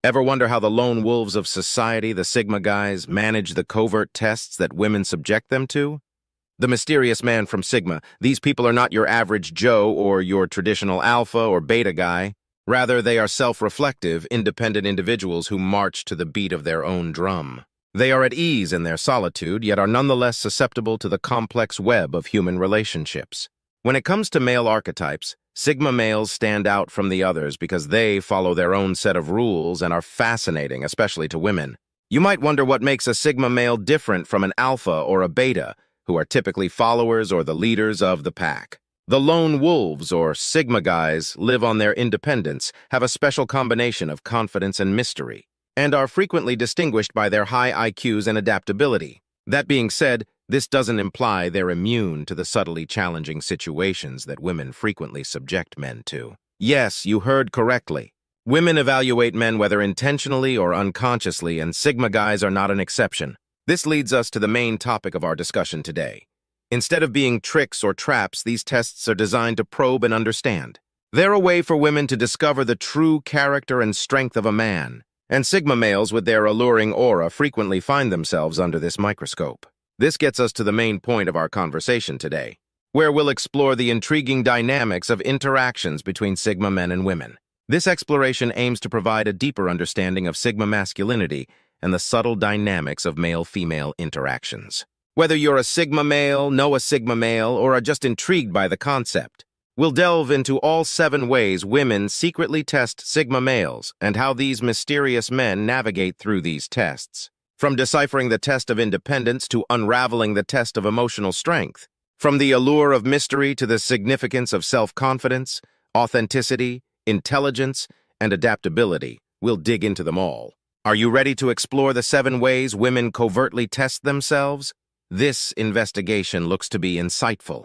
Ever wonder how the lone wolves of society, the Sigma guys, manage the covert tests that women subject them to? The mysterious man from Sigma, these people are not your average Joe or your traditional alpha or beta guy. Rather, they are self-reflective, independent individuals who march to the beat of their own drum. They are at ease in their solitude, yet are nonetheless susceptible to the complex web of human relationships. When it comes to male archetypes, Sigma males stand out from the others because they follow their own set of rules and are fascinating, especially to women. You might wonder what makes a Sigma male different from an alpha or a beta, who are typically followers or the leaders of the pack. The lone wolves, or Sigma guys, live on their independence, have a special combination of confidence and mystery, and are frequently distinguished by their high IQs and adaptability. That being said, this doesn't imply they're immune to the subtly challenging situations that women frequently subject men to. Yes, you heard correctly. Women evaluate men whether intentionally or unconsciously, and Sigma guys are not an exception. This leads us to the main topic of our discussion today. Instead of being tricks or traps, these tests are designed to probe and understand. They're a way for women to discover the true character and strength of a man, and Sigma males with their alluring aura frequently find themselves under this microscope. This gets us to the main point of our conversation today, where we'll explore the intriguing dynamics of interactions between Sigma men and women. This exploration aims to provide a deeper understanding of Sigma masculinity and the subtle dynamics of male-female interactions. Whether you're a Sigma male, know a Sigma male, or are just intrigued by the concept, we'll delve into all 7 ways women secretly test Sigma males and how these mysterious men navigate through these tests. From deciphering the test of independence to unraveling the test of emotional strength. From the allure of mystery to the significance of self-confidence, authenticity, intelligence, and adaptability, we'll dig into them all. Are you ready to explore the 7 ways women covertly test themselves? This investigation looks to be insightful.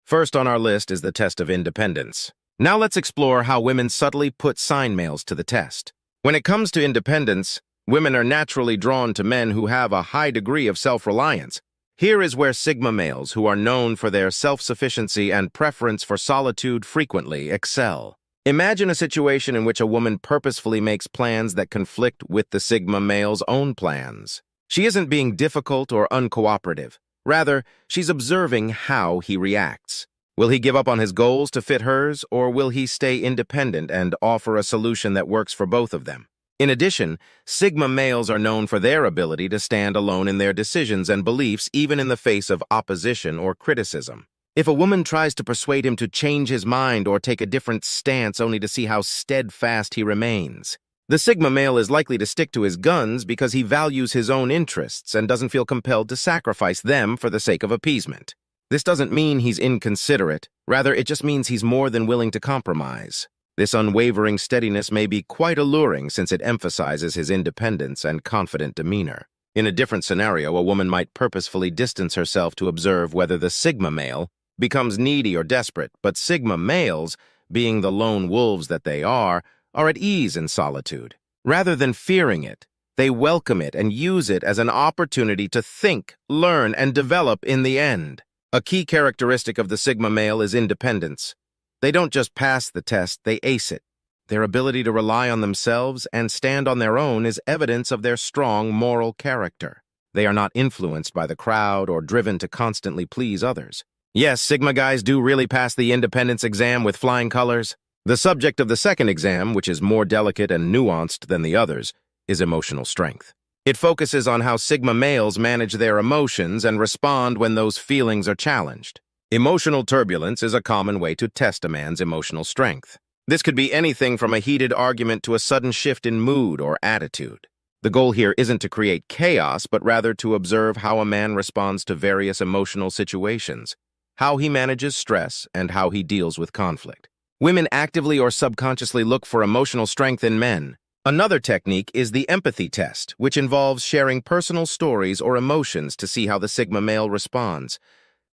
First on our list is the test of independence. Now let's explore how women subtly put sign males to the test. When it comes to independence, women are naturally drawn to men who have a high degree of self-reliance. Here is where Sigma males, who are known for their self-sufficiency and preference for solitude, frequently excel. Imagine a situation in which a woman purposefully makes plans that conflict with the Sigma male's own plans. She isn't being difficult or uncooperative. Rather, she's observing how he reacts. Will he give up on his goals to fit hers, or will he stay independent and offer a solution that works for both of them? In addition, Sigma males are known for their ability to stand alone in their decisions and beliefs even in the face of opposition or criticism. If a woman tries to persuade him to change his mind or take a different stance only to see how steadfast he remains, the Sigma male is likely to stick to his guns because he values his own interests and doesn't feel compelled to sacrifice them for the sake of appeasement. This doesn't mean he's inconsiderate. Rather, it just means he's more than willing to compromise. This unwavering steadiness may be quite alluring since it emphasizes his independence and confident demeanor. In a different scenario, a woman might purposefully distance herself to observe whether the Sigma male becomes needy or desperate, but Sigma males, being the lone wolves that they are at ease in solitude. Rather than fearing it, they welcome it and use it as an opportunity to think, learn, and develop in the end. A key characteristic of the Sigma male is independence. They don't just pass the test, they ace it. Their ability to rely on themselves and stand on their own is evidence of their strong moral character. They are not influenced by the crowd or driven to constantly please others. Yes, Sigma guys do really pass the independence exam with flying colors. The subject of the second exam, which is more delicate and nuanced than the others, is emotional strength. It focuses on how Sigma males manage their emotions and respond when those feelings are challenged. Emotional turbulence is a common way to test a man's emotional strength. This could be anything from a heated argument to a sudden shift in mood or attitude. The goal here isn't to create chaos, but rather to observe how a man responds to various emotional situations, how he manages stress, and how he deals with conflict. Women actively or subconsciously look for emotional strength in men. Another technique is the empathy test, which involves sharing personal stories or emotions to see how the Sigma male responds.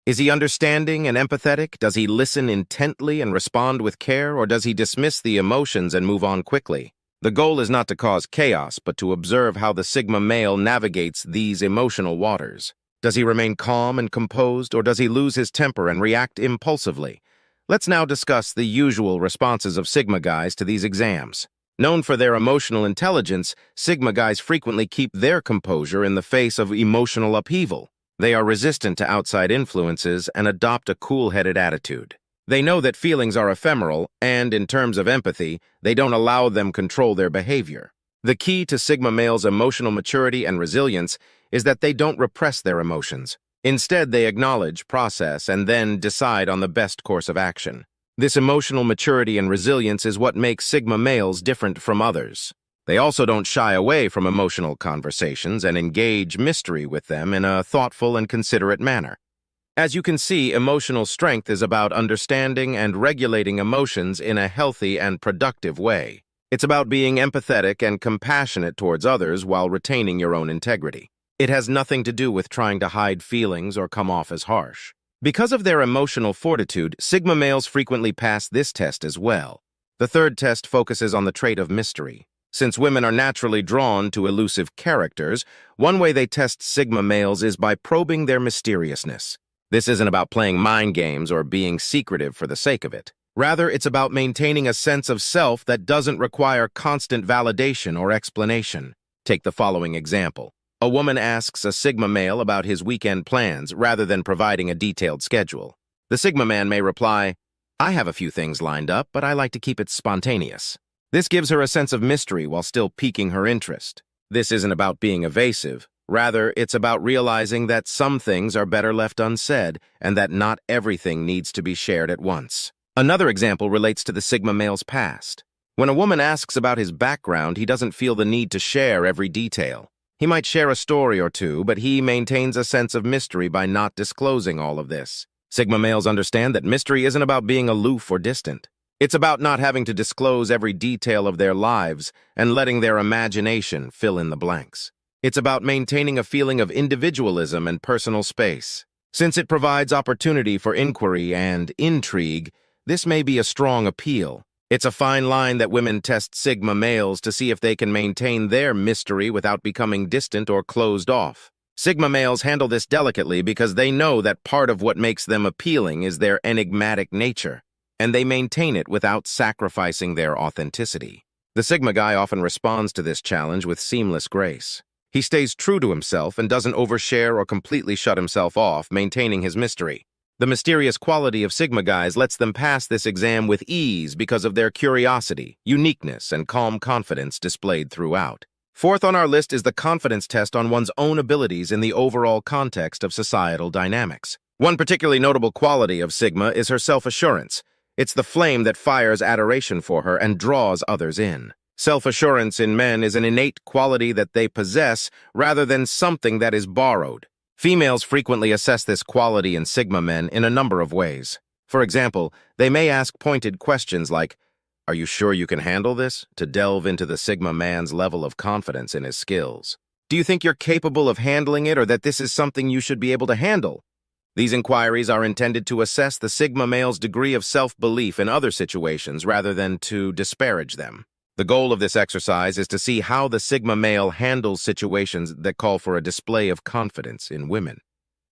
Is he understanding and empathetic? Does he listen intently and respond with care, or does he dismiss the emotions and move on quickly? The goal is not to cause chaos, but to observe how the Sigma male navigates these emotional waters. Does he remain calm and composed, or does he lose his temper and react impulsively? Let's now discuss the usual responses of Sigma guys to these exams. Known for their emotional intelligence, Sigma guys frequently keep their composure in the face of emotional upheaval. They are resistant to outside influences and adopt a cool-headed attitude. They know that feelings are ephemeral, and in terms of empathy, they don't allow them control their behavior. The key to Sigma males' emotional maturity and resilience is that they don't repress their emotions. Instead, they acknowledge, process, and then decide on the best course of action. This emotional maturity and resilience is what makes Sigma males different from others. They also don't shy away from emotional conversations and engage mystery with them in a thoughtful and considerate manner. As you can see, emotional strength is about understanding and regulating emotions in a healthy and productive way. It's about being empathetic and compassionate towards others while retaining your own integrity. It has nothing to do with trying to hide feelings or come off as harsh. Because of their emotional fortitude, Sigma males frequently pass this test as well. The third test focuses on the trait of mystery. Since women are naturally drawn to elusive characters, one way they test Sigma males is by probing their mysteriousness. This isn't about playing mind games or being secretive for the sake of it. Rather, it's about maintaining a sense of self that doesn't require constant validation or explanation. Take the following example. A woman asks a Sigma male about his weekend plans rather than providing a detailed schedule. The Sigma man may reply, "I have a few things lined up, but I like to keep it spontaneous." This gives her a sense of mystery while still piquing her interest. This isn't about being evasive. Rather, it's about realizing that some things are better left unsaid and that not everything needs to be shared at once. Another example relates to the Sigma male's past. When a woman asks about his background, he doesn't feel the need to share every detail. He might share a story or two, but he maintains a sense of mystery by not disclosing all of this. Sigma males understand that mystery isn't about being aloof or distant. It's about not having to disclose every detail of their lives and letting their imagination fill in the blanks. It's about maintaining a feeling of individualism and personal space. Since it provides opportunity for inquiry and intrigue, this may be a strong appeal. It's a fine line that women test Sigma males to see if they can maintain their mystery without becoming distant or closed off. Sigma males handle this delicately because they know that part of what makes them appealing is their enigmatic nature, and they maintain it without sacrificing their authenticity. The Sigma guy often responds to this challenge with seamless grace. He stays true to himself and doesn't overshare or completely shut himself off, maintaining his mystery. The mysterious quality of Sigma guys lets them pass this exam with ease because of their curiosity, uniqueness, and calm confidence displayed throughout. Fourth on our list is the confidence test on one's own abilities in the overall context of societal dynamics. One particularly notable quality of Sigma is her self-assurance. It's the flame that fires adoration for her and draws others in. Self-assurance in men is an innate quality that they possess rather than something that is borrowed. Females frequently assess this quality in Sigma men in a number of ways. For example, they may ask pointed questions like, "Are you sure you can handle this?" to delve into the Sigma man's level of confidence in his skills. "Do you think you're capable of handling it or that this is something you should be able to handle?" These inquiries are intended to assess the Sigma male's degree of self-belief in other situations rather than to disparage them. The goal of this exercise is to see how the Sigma male handles situations that call for a display of confidence in women.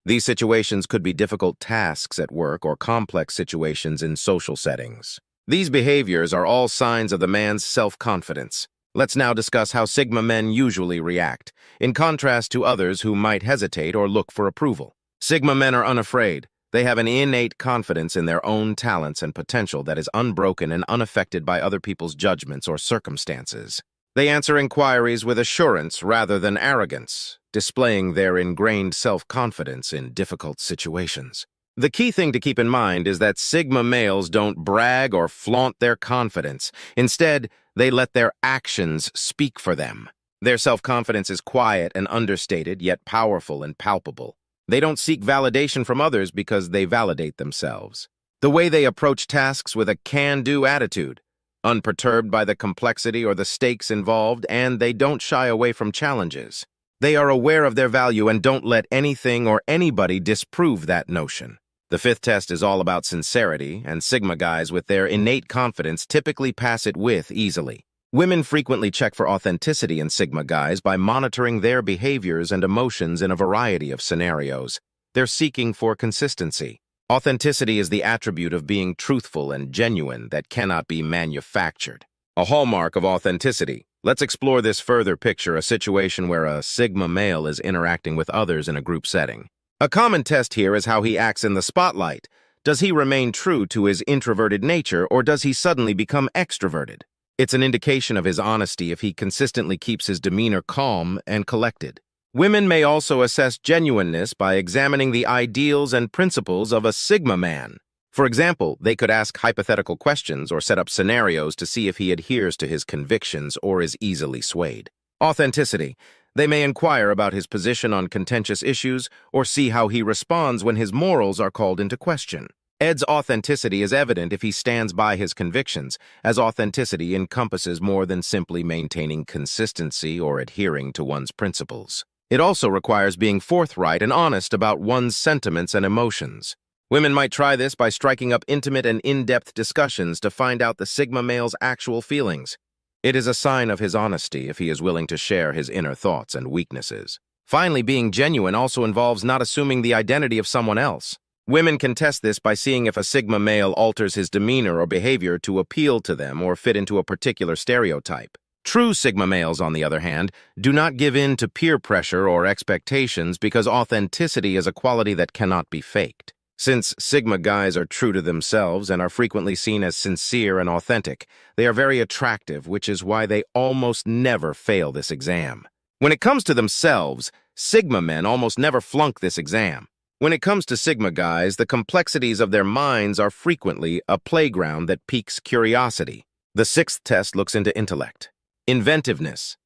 These situations could be difficult tasks at work or complex situations in social settings. These behaviors are all signs of the man's self-confidence. Let's now discuss how Sigma men usually react, in contrast to others who might hesitate or look for approval. Sigma men are unafraid. They have an innate confidence in their own talents and potential that is unbroken and unaffected by other people's judgments or circumstances. They answer inquiries with assurance rather than arrogance, displaying their ingrained self-confidence in difficult situations. The key thing to keep in mind is that Sigma males don't brag or flaunt their confidence. Instead, they let their actions speak for them. Their self-confidence is quiet and understated, yet powerful and palpable. They don't seek validation from others because they validate themselves. The way they approach tasks with a can-do attitude, unperturbed by the complexity or the stakes involved, and they don't shy away from challenges. They are aware of their value and don't let anything or anybody disprove that notion. The fifth test is all about sincerity, and Sigma guys with their innate confidence typically pass it with easily. Women frequently check for authenticity in Sigma guys by monitoring their behaviors and emotions in a variety of scenarios. They're seeking for consistency. Authenticity is the attribute of being truthful and genuine that cannot be manufactured. a hallmark of authenticity. Let's explore this further. Picture a situation where a Sigma male is interacting with others in a group setting. A common test here is how he acts in the spotlight. Does he remain true to his introverted nature, or does he suddenly become extroverted? It's an indication of his honesty if he consistently keeps his demeanor calm and collected. Women may also assess genuineness by examining the ideals and principles of a Sigma man. For example, they could ask hypothetical questions or set up scenarios to see if he adheres to his convictions or is easily swayed. Authenticity. They may inquire about his position on contentious issues or see how he responds when his morals are called into question. Ed's authenticity is evident if he stands by his convictions, as authenticity encompasses more than simply maintaining consistency or adhering to one's principles. It also requires being forthright and honest about one's sentiments and emotions. Women might try this by striking up intimate and in-depth discussions to find out the Sigma male's actual feelings. It is a sign of his honesty if he is willing to share his inner thoughts and weaknesses. Finally, being genuine also involves not assuming the identity of someone else. Women can test this by seeing if a Sigma male alters his demeanor or behavior to appeal to them or fit into a particular stereotype. True Sigma males, on the other hand, do not give in to peer pressure or expectations because authenticity is a quality that cannot be faked. Since Sigma guys are true to themselves and are frequently seen as sincere and authentic, they are very attractive, which is why they almost never fail this exam. When it comes to themselves, Sigma men almost never flunk this exam. When it comes to Sigma guys, the complexities of their minds are frequently a playground that piques curiosity. The sixth test looks into intellect. Inventiveness.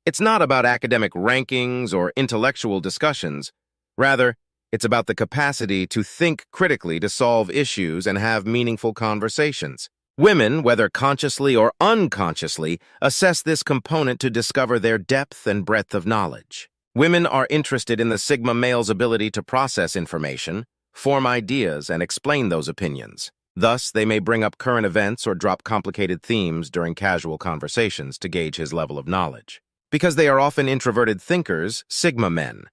It's not about academic rankings or intellectual discussions. Rather, it's about the capacity to think critically to solve issues and have meaningful conversations. Women, whether consciously or unconsciously, assess this component to discover their depth and breadth of knowledge. Women are interested in the Sigma male's ability to process information, form ideas, and explain those opinions. Thus, they may bring up current events or drop complicated themes during casual conversations to gauge his level of knowledge. Because they are often introverted thinkers, Sigma men,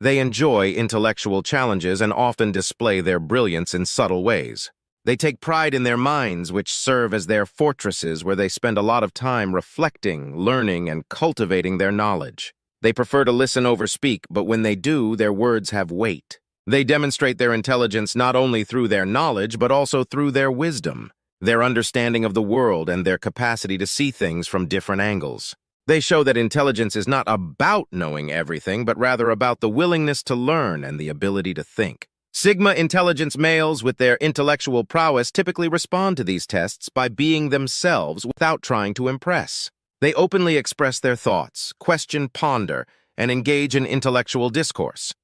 they enjoy intellectual challenges and often display their brilliance in subtle ways. They take pride in their minds, which serve as their fortresses where they spend a lot of time reflecting, learning, and cultivating their knowledge. They prefer to listen over speak, but when they do, their words have weight. They demonstrate their intelligence not only through their knowledge, but also through their wisdom, their understanding of the world, and their capacity to see things from different angles. They show that intelligence is not about knowing everything, but rather about the willingness to learn and the ability to think. Sigma intelligence males with their intellectual prowess typically respond to these tests by being themselves without trying to impress. They openly express their thoughts, question, ponder, and engage in intellectual discourse.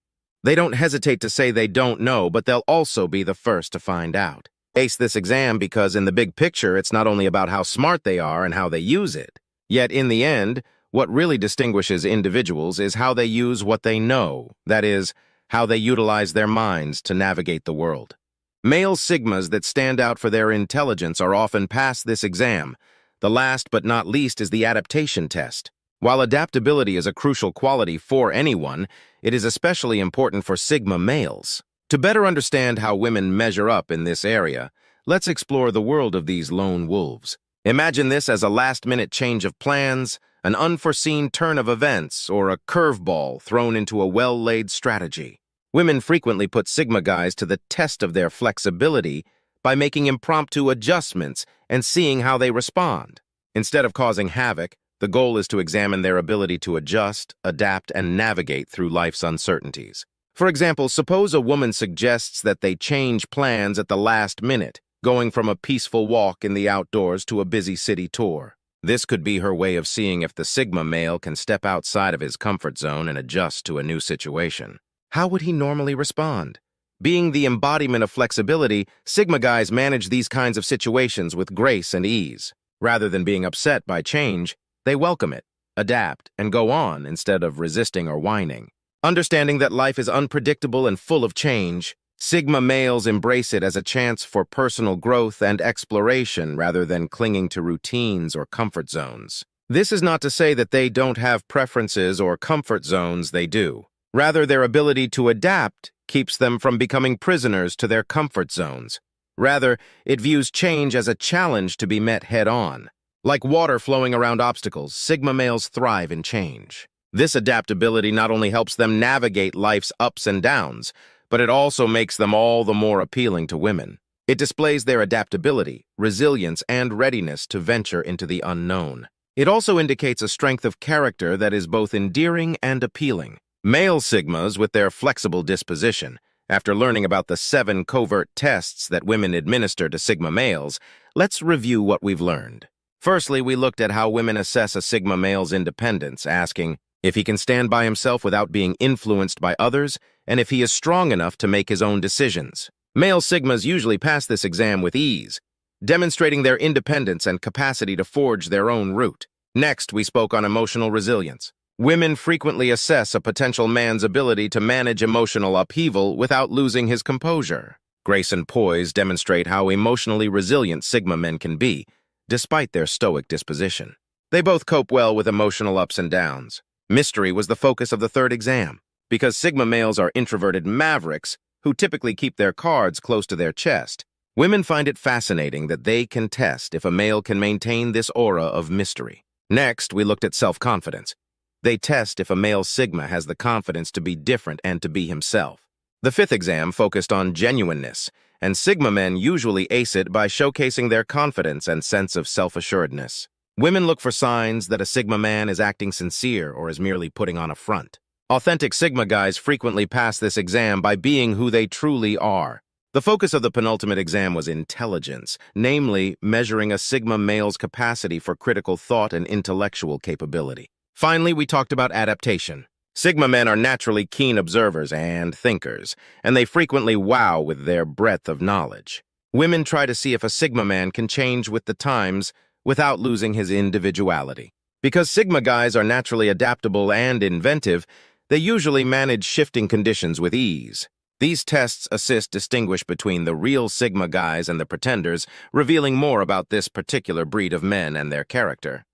They don't hesitate to say they don't know, but they'll also be the first to find out. Ace this exam because in the big picture, it's not only about how smart they are and how they use it. Yet in the end, what really distinguishes individuals is how they use what they know, that is, how they utilize their minds to navigate the world. Male Sigmas that stand out for their intelligence are often past this exam. The last but not least is the adaptation test. While adaptability is a crucial quality for anyone, it is especially important for Sigma males. To better understand how women measure up in this area, let's explore the world of these lone wolves. Imagine this as a last-minute change of plans, an unforeseen turn of events, or a curveball thrown into a well-laid strategy. Women frequently put Sigma guys to the test of their flexibility by making impromptu adjustments and seeing how they respond. Instead of causing havoc, the goal is to examine their ability to adjust, adapt, and navigate through life's uncertainties. For example, suppose a woman suggests that they change plans at the last minute, going from a peaceful walk in the outdoors to a busy city tour. This could be her way of seeing if the Sigma male can step outside of his comfort zone and adjust to a new situation. How would he normally respond? Being the embodiment of flexibility, Sigma guys manage these kinds of situations with grace and ease. Rather than being upset by change, they welcome it, adapt, and go on instead of resisting or whining. Understanding that life is unpredictable and full of change, Sigma males embrace it as a chance for personal growth and exploration rather than clinging to routines or comfort zones. This is not to say that they don't have preferences or comfort zones, they do. Rather, their ability to adapt keeps them from becoming prisoners to their comfort zones. Rather, it views change as a challenge to be met head-on. Like water flowing around obstacles, Sigma males thrive in change. This adaptability not only helps them navigate life's ups and downs, but it also makes them all the more appealing to women. It displays their adaptability, resilience, and readiness to venture into the unknown. It also indicates a strength of character that is both endearing and appealing. Male Sigmas, with their flexible disposition, after learning about the 7 covert tests that women administer to Sigma males, let's review what we've learned. Firstly, we looked at how women assess a Sigma male's independence, asking if he can stand by himself without being influenced by others, and if he is strong enough to make his own decisions. Male Sigmas usually pass this exam with ease, demonstrating their independence and capacity to forge their own route. Next, we spoke on emotional resilience. Women frequently assess a potential man's ability to manage emotional upheaval without losing his composure. Grace and poise demonstrate how emotionally resilient Sigma men can be, despite their stoic disposition. They both cope well with emotional ups and downs. Mystery was the focus of the third exam, because Sigma males are introverted mavericks who typically keep their cards close to their chest. Women find it fascinating that they can test if a male can maintain this aura of mystery. Next, we looked at self-confidence. They test if a male Sigma has the confidence to be different and to be himself. The fifth exam focused on genuineness, and Sigma men usually ace it by showcasing their confidence and sense of self-assuredness. Women look for signs that a Sigma man is acting sincere or is merely putting on a front. Authentic Sigma guys frequently pass this exam by being who they truly are. The focus of the penultimate exam was intelligence, namely measuring a Sigma male's capacity for critical thought and intellectual capability. Finally, we talked about adaptation. Sigma men are naturally keen observers and thinkers, and they frequently wow with their breadth of knowledge. Women try to see if a Sigma man can change with the times without losing his individuality. Because Sigma guys are naturally adaptable and inventive, they usually manage shifting conditions with ease. These tests assist distinguish between the real Sigma guys and the pretenders, revealing more about this particular breed of men and their character.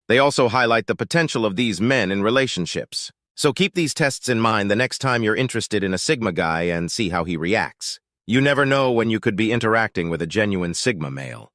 They also highlight the potential of these men in relationships. So keep these tests in mind the next time you're interested in a Sigma guy and see how he reacts. You never know when you could be interacting with a genuine Sigma male.